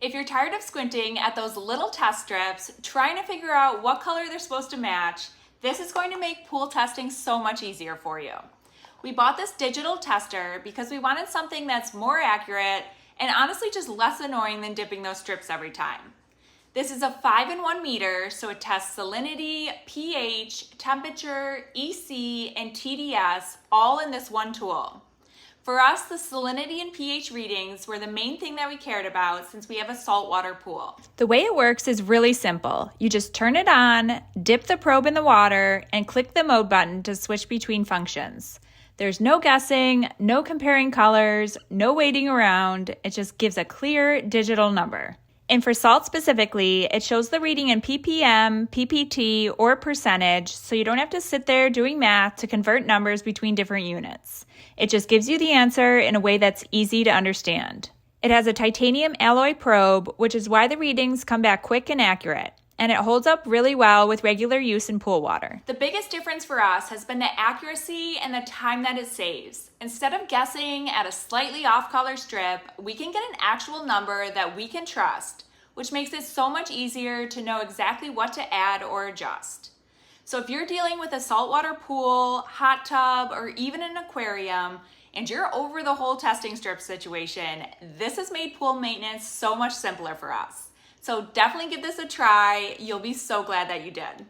If you're tired of squinting at those little test strips, trying to figure out what color they're supposed to match, this is going to make pool testing so much easier for you. We bought this digital tester because we wanted something that's more accurate and honestly just less annoying than dipping those strips every time. This is a 5-in-1 meter, so it tests salinity, pH, temperature, EC, and TDS all in this one tool. For us, the salinity and pH readings were the main thing that we cared about since we have a saltwater pool. The way it works is really simple. You just turn it on, dip the probe in the water, and click the mode button to switch between functions. There's no guessing, no comparing colors, no waiting around. It just gives a clear digital number. And for salt specifically, it shows the reading in ppm, ppt, or percentage, so you don't have to sit there doing math to convert numbers between different units. It just gives you the answer in a way that's easy to understand. It has a titanium alloy probe, which is why the readings come back quick and accurate, and it holds up really well with regular use in pool water. The biggest difference for us has been the accuracy and the time that it saves. Instead of guessing at a slightly off-color strip, we can get an actual number that we can trust, which makes it so much easier to know exactly what to add or adjust. So if you're dealing with a saltwater pool, hot tub, or even an aquarium, and you're over the whole testing strip situation, this has made pool maintenance so much simpler for us. So definitely give this a try. You'll be so glad that you did.